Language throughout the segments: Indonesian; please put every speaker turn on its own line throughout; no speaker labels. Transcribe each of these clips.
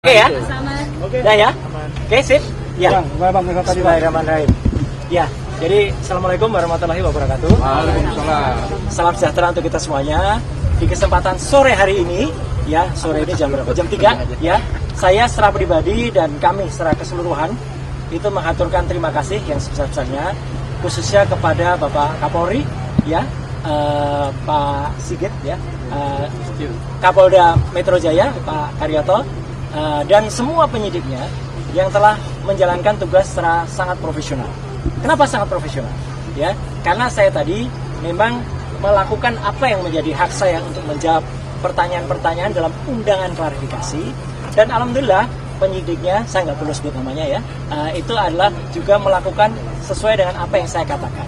Oke ya?
Oke.
Udah ya? Oke, sip? Ya.
Bismillahirrahmanirrahim.
Ya, jadi Assalamualaikum warahmatullahi wabarakatuh.
Waalaikumsalam.
Salam sejahtera untuk kita semuanya. Di kesempatan sore hari ini, ya, sore ini jam berapa? Jam 3, ya. Saya secara pribadi dan kami secara keseluruhan itu mengaturkan terima kasih yang sebesar-besarnya khususnya kepada Bapak Kapolri, ya, Pak Sigit, ya, Kapolda Metro Jaya, Pak Karyoto, dan semua penyidiknya yang telah menjalankan tugas secara sangat profesional. Kenapa sangat profesional? Ya, karena saya tadi memang melakukan apa yang menjadi hak saya untuk menjawab pertanyaan-pertanyaan dalam undangan klarifikasi, dan alhamdulillah penyidiknya, saya nggak perlu sebut namanya ya, itu adalah juga melakukan sesuai dengan apa yang saya katakan.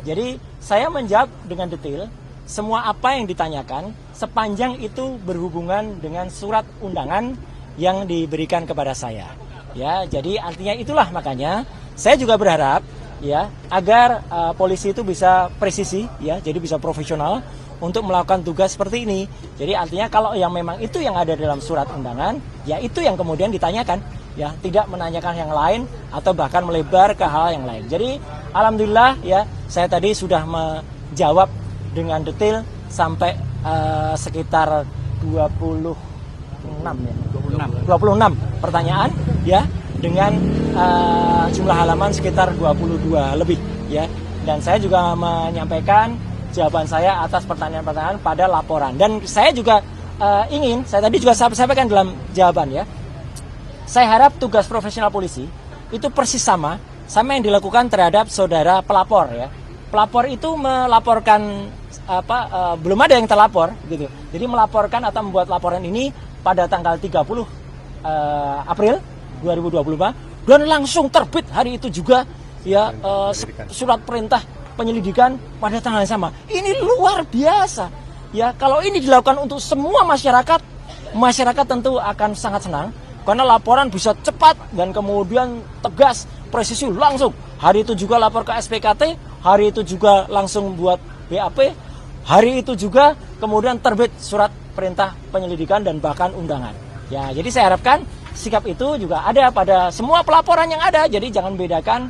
Jadi saya menjawab dengan detail semua apa yang ditanyakan sepanjang itu berhubungan dengan surat undangan yang diberikan kepada saya. Ya, jadi artinya itulah makanya saya juga berharap ya agar polisi itu bisa presisi ya, jadi bisa profesional untuk melakukan tugas seperti ini. Jadi artinya kalau yang memang itu yang ada dalam surat undangan, ya itu yang kemudian ditanyakan, ya tidak menanyakan yang lain atau bahkan melebar ke hal yang lain. Jadi alhamdulillah ya saya tadi sudah menjawab dengan detail sampai sekitar 26 pertanyaan ya, dengan jumlah halaman sekitar 22 lebih ya. Dan saya juga menyampaikan jawaban saya atas pertanyaan-pertanyaan pada laporan. Dan saya juga saya tadi juga sampaikan dalam jawaban ya, saya harap tugas profesional polisi itu persis sama yang dilakukan terhadap saudara pelapor ya. Pelapor itu melaporkan belum ada yang terlapor gitu. Jadi melaporkan atau membuat laporan ini pada tanggal 30 April 2025 dan langsung terbit hari itu juga ya surat perintah penyelidikan pada tanggal yang sama. Ini luar biasa. Ya, kalau ini dilakukan untuk semua masyarakat tentu akan sangat senang karena laporan bisa cepat dan kemudian tegas, presisi langsung. Hari itu juga lapor ke SPKT, hari itu juga langsung buat BAP, hari itu juga kemudian terbit surat perintah penyelidikan dan bahkan undangan. Ya, jadi saya harapkan sikap itu juga ada pada semua pelaporan yang ada. Jadi jangan bedakan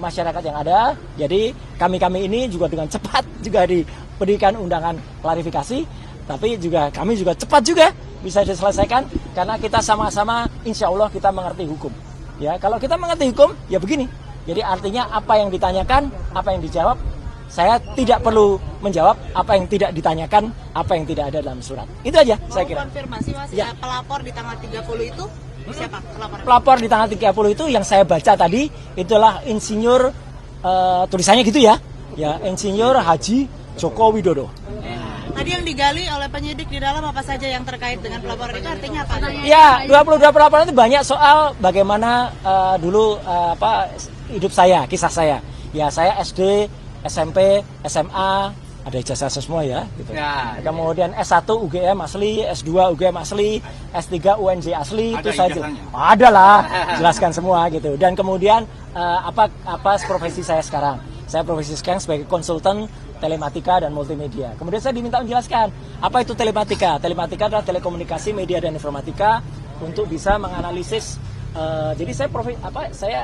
masyarakat yang ada. Jadi kami ini juga dengan cepat juga diberikan undangan klarifikasi, tapi juga kami juga cepat juga bisa diselesaikan karena kita sama-sama insya Allah kita mengerti hukum. Ya, kalau kita mengerti hukum ya begini. Jadi artinya apa yang ditanyakan, apa yang dijawab, saya tidak perlu menjawab apa yang tidak ditanyakan, apa yang tidak ada dalam surat. Itu aja saya kira.
Konfirmasi Mas, ya. Pelapor di tanggal 30 itu siapa?
Pelapor di tanggal 30 itu yang saya baca tadi itulah insinyur tulisannya gitu ya. Ya, Insinyur Haji Joko Widodo.
Tadi yang digali oleh penyidik di dalam apa saja yang terkait dengan pelaporan itu artinya apa?
Ya, 22 pelaporan itu banyak soal bagaimana dulu hidup saya, kisah saya. Ya, saya SD, SMP, SMA, ada ijazah semua ya, gitu. Ya, kemudian S1 UGM asli, S2 UGM asli, S3 UNJ asli, itu saja. Ada lah, jelaskan semua gitu. Dan kemudian apa profesi saya sekarang? Saya profesi sekarang sebagai konsultan telematika dan multimedia. Kemudian saya diminta menjelaskan apa itu telematika. Telematika adalah telekomunikasi, media dan informatika untuk bisa menganalisis. Jadi saya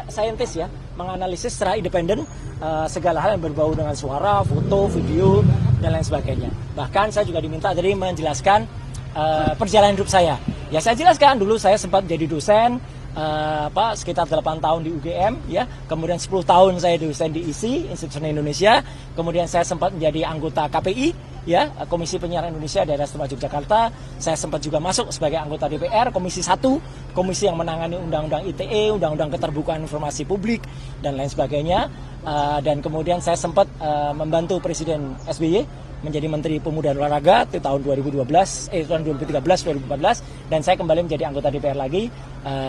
saintis ya, menganalisis secara independen segala hal yang berbau dengan suara, foto, video dan lain sebagainya. Bahkan saya juga diminta jadi menjelaskan perjalanan hidup saya. Ya saya jelaskan dulu saya sempat jadi dosen sekitar 8 tahun di UGM ya. Kemudian 10 tahun saya dosen di ISI, Institut Seni Indonesia. Kemudian saya sempat menjadi anggota KPI ya, Komisi Penyiaran Indonesia Daerah Istimewa Yogyakarta. Saya sempat juga masuk sebagai anggota DPR Komisi 1, komisi yang menangani undang-undang ITE, undang-undang keterbukaan informasi publik dan lain sebagainya. Dan kemudian saya sempat membantu Presiden SBY menjadi Menteri Pemuda dan Olahraga di tahun 2013, tahun 2013-2014, dan saya kembali menjadi anggota DPR lagi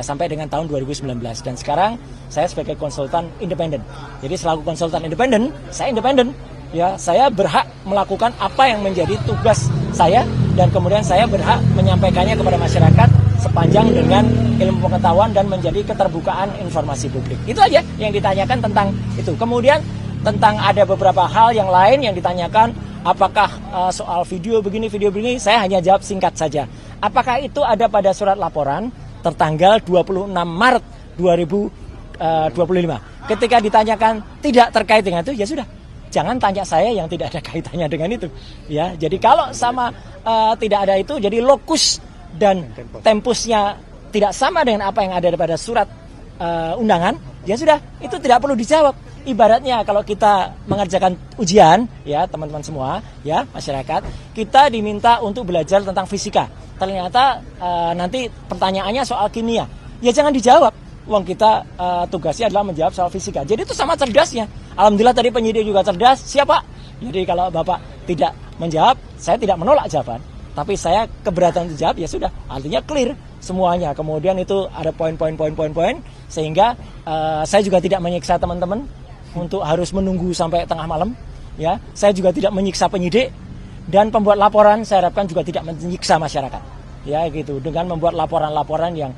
sampai dengan tahun 2019. Dan sekarang saya sebagai konsultan independen. Jadi selaku konsultan independen, saya independen. Ya, saya berhak melakukan apa yang menjadi tugas saya dan kemudian saya berhak menyampaikannya kepada masyarakat sepanjang dengan ilmu pengetahuan dan menjadi keterbukaan informasi publik. Itu aja yang ditanyakan tentang itu. Kemudian tentang ada beberapa hal yang lain yang ditanyakan, apakah soal video begini, saya hanya jawab singkat saja. Apakah itu ada pada surat laporan? tertanggal 26 Maret 2025. Ketika ditanyakan tidak terkait dengan itu, ya sudah, jangan tanya saya yang tidak ada kaitannya dengan itu. Ya, jadi kalau sama tidak ada itu, jadi lokus dan tempusnya tidak sama dengan apa yang ada pada surat undangan, ya sudah, itu tidak perlu dijawab. Ibaratnya kalau kita mengerjakan ujian, ya teman-teman semua, ya masyarakat, kita diminta untuk belajar tentang fisika. Ternyata nanti pertanyaannya soal kimia, ya jangan dijawab. Uang kita tugasnya adalah menjawab soal fisika. Jadi itu sama cerdasnya. Alhamdulillah tadi penyidik juga cerdas. Siapa? Jadi kalau Bapak tidak menjawab, saya tidak menolak jawaban. Tapi saya keberatan untuk jawab, ya sudah. Artinya clear semuanya. Kemudian itu ada poin-poin sehingga saya juga tidak menyiksa teman-teman untuk harus menunggu sampai tengah malam. Ya, saya juga tidak menyiksa penyidik dan pembuat laporan. Saya harapkan juga tidak menyiksa masyarakat. Ya gitu. Dengan membuat laporan-laporan yang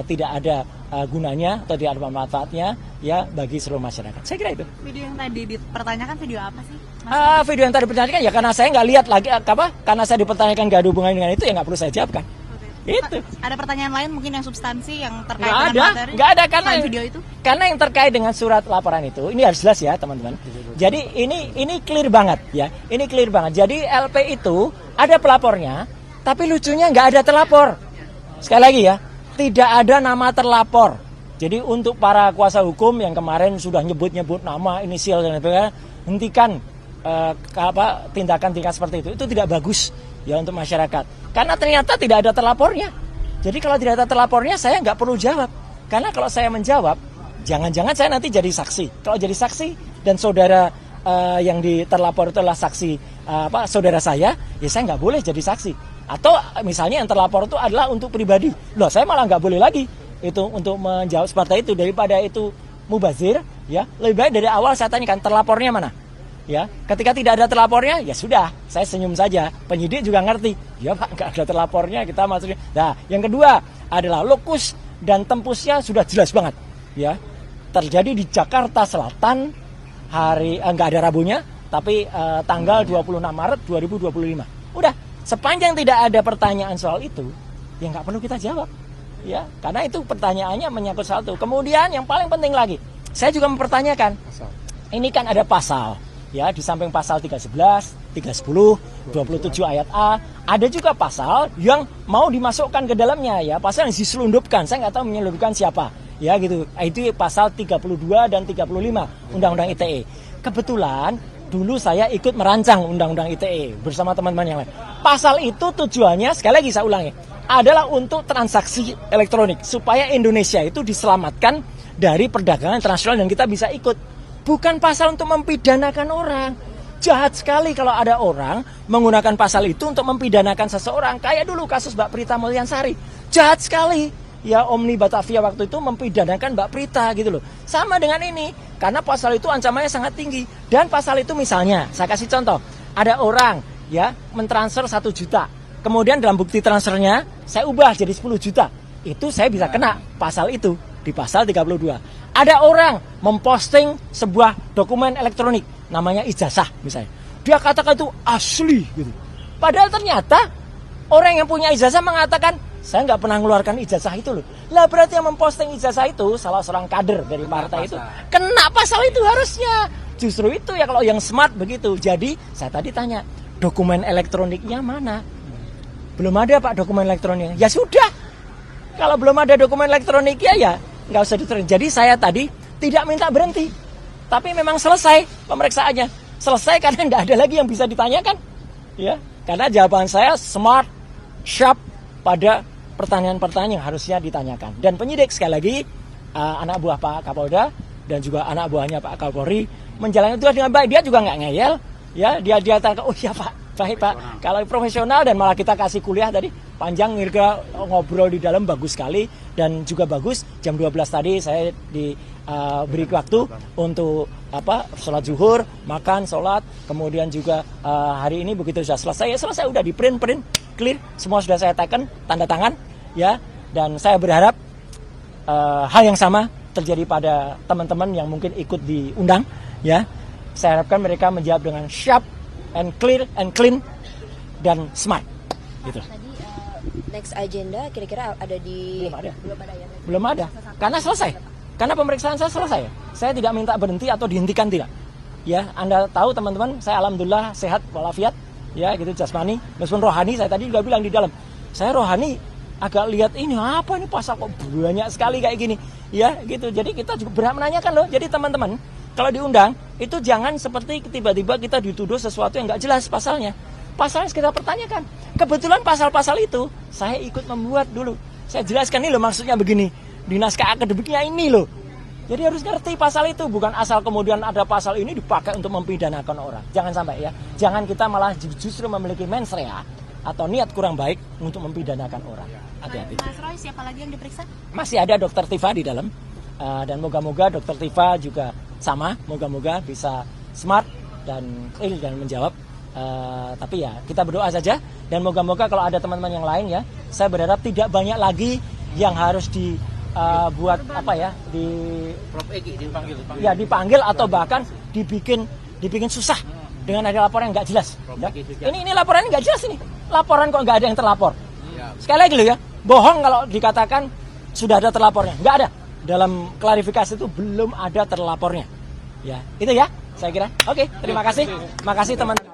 tidak ada gunanya atau tidak ada manfaatnya ya bagi seluruh masyarakat. Saya kira itu.
Video yang tadi dipertanyakan video apa sih?
Video yang tadi dipertanyakan ya karena saya nggak lihat lagi karena saya dipertanyakan nggak ada hubungannya dengan itu ya nggak perlu saya jawabkan. Itu.
Ada pertanyaan lain mungkin yang substansi yang terkait
Nggak
dengan
ada,
materi?
nggak ada karena
video itu.
Karena yang terkait dengan surat laporan itu ini harus jelas ya teman-teman. Jadi ini clear banget ya. Ini clear banget. Jadi LP itu ada pelapornya, tapi lucunya nggak ada terlapor. Sekali lagi ya, tidak ada nama terlapor. Jadi untuk para kuasa hukum yang kemarin sudah nyebut-nyebut nama, inisial dan sebagainya, hentikan tindakan-tindakan seperti itu tidak bagus ya untuk masyarakat. Karena ternyata tidak ada terlapornya. Jadi kalau tidak ada terlapornya, saya nggak perlu jawab. Karena kalau saya menjawab, jangan-jangan saya nanti jadi saksi. Kalau jadi saksi dan saudara yang terlapor itu adalah saksi saudara saya, ya saya nggak boleh jadi saksi. Atau misalnya yang terlapor itu adalah untuk pribadi. Loh, saya malah nggak boleh lagi itu untuk menjawab seperti itu. Daripada itu mubazir, ya lebih baik dari awal saya tanyakan terlapornya mana. Ya, ketika tidak ada terlapornya, ya sudah, saya senyum saja. Penyidik juga ngerti, ya Pak, nggak ada terlapornya, kita maksudnya. Nah, yang kedua adalah lokus dan tempusnya sudah jelas banget, ya. Terjadi di Jakarta Selatan nggak ada Rabunya, tapi tanggal 26 Maret 2025. Udah, sepanjang tidak ada pertanyaan soal itu, ya nggak perlu kita jawab, ya. Karena itu pertanyaannya menyangkut soal itu. Kemudian yang paling penting lagi, saya juga mempertanyakan, ini kan ada pasal. Ya, di samping pasal 311, 310, 27 ayat A, ada juga pasal yang mau dimasukkan ke dalamnya ya, pasal yang diselundupkan. Saya nggak tahu menyelundupkan siapa. Ya gitu. Itu pasal 32 dan 35 Undang-Undang ITE. Kebetulan dulu saya ikut merancang Undang-Undang ITE bersama teman-teman yang lain. Pasal itu tujuannya, sekali lagi saya ulangi, adalah untuk transaksi elektronik supaya Indonesia itu diselamatkan dari perdagangan internasional dan kita bisa ikut. Bukan pasal untuk mempidanakan orang. Jahat sekali kalau ada orang menggunakan pasal itu untuk mempidanakan seseorang. Kayak dulu kasus Mbak Prita Mulyansari. Jahat sekali. Ya Omni Batavia waktu itu mempidanakan Mbak Prita gitu loh. Sama dengan ini. Karena pasal itu ancamannya sangat tinggi. Dan pasal itu misalnya, saya kasih contoh. Ada orang ya mentransfer 1 juta. Kemudian dalam bukti transfernya saya ubah jadi 10 juta. Itu saya bisa kena pasal itu. Di pasal 32. Ada orang memposting sebuah dokumen elektronik, namanya ijazah misalnya. Dia katakan itu asli gitu. Padahal ternyata orang yang punya ijazah mengatakan, saya nggak pernah mengeluarkan ijazah itu loh. Lah berarti yang memposting ijazah itu salah seorang kader dari partai itu. Kena pasal itu harusnya. Justru itu ya kalau yang smart begitu. Jadi saya tadi tanya, dokumen elektroniknya mana? Belum ada Pak dokumen elektroniknya. Ya sudah. Kalau belum ada dokumen elektroniknya ya nggak usah diterima. Jadi saya tadi tidak minta berhenti, tapi memang selesai pemeriksaannya. Selesai karena nggak ada lagi yang bisa ditanyakan, ya. Karena jawaban saya smart, sharp pada pertanyaan-pertanyaan yang harusnya ditanyakan. Dan penyidik sekali lagi anak buah Pak Kapolda dan juga anak buahnya Pak Kapolri menjalani tugas dengan baik. Dia juga nggak ngeyel, ya. Dia katakan, oh iya Pak, baik Pak. Kalau profesional dan malah kita kasih kuliah tadi. Panjang Mirga ngobrol di dalam bagus sekali dan juga bagus jam 12 tadi saya diberi waktu untuk sholat zuhur, makan, sholat, kemudian juga hari ini begitu sudah selesai ya selesai udah di print clear semua sudah saya teken tanda tangan ya dan saya berharap hal yang sama terjadi pada teman-teman yang mungkin ikut diundang ya saya harapkan mereka menjawab dengan sharp and clear and clean dan smart gitu.
next agenda kira-kira ada di
Belum ada.
ya.
Belum ada. Karena selesai. Karena pemeriksaan saya selesai. Saya tidak minta berhenti atau dihentikan, tidak. Ya, Anda tahu teman-teman, saya alhamdulillah sehat walafiat, ya gitu jasmani. Meskipun rohani saya tadi juga bilang di dalam. Saya rohani agak lihat ini apa ini pasal kok banyak sekali kayak gini. Ya, gitu. Jadi kita juga berhak menanyakan loh. Jadi teman-teman, kalau diundang itu jangan seperti tiba-tiba kita dituduh sesuatu yang nggak jelas pasalnya. Pasalnya kita pertanyakan. Kebetulan pasal-pasal itu saya ikut membuat dulu. Saya jelaskan ini loh maksudnya begini. Di naskah akademiknya ini loh. Jadi harus ngerti pasal itu. Bukan asal kemudian ada pasal ini dipakai untuk mempidanakan orang. Jangan sampai ya. Jangan kita malah justru memiliki mens rea atau niat kurang baik untuk mempidanakan orang. Hati-hati.
Mas Roy, siapa lagi yang diperiksa?
Masih ada Dokter Tifa di dalam. Dan moga-moga Dokter Tifa juga sama. Moga-moga bisa smart dan real dan menjawab. Tapi ya kita berdoa saja. Dan moga-moga kalau ada teman-teman yang lain ya. Saya berharap tidak banyak lagi yang harus buat apa ya
Prof Egi dipanggil.
ya dipanggil atau bahkan dibikin susah dengan ada laporan yang nggak jelas. Ya. Ini laporan nggak jelas ini. Laporan kok nggak ada yang terlapor. Sekali lagi loh ya, bohong kalau dikatakan sudah ada terlapornya. Nggak ada. Dalam klarifikasi itu belum ada terlapornya. Ya, itu ya saya kira. Oke, terima kasih. Makasih teman-teman.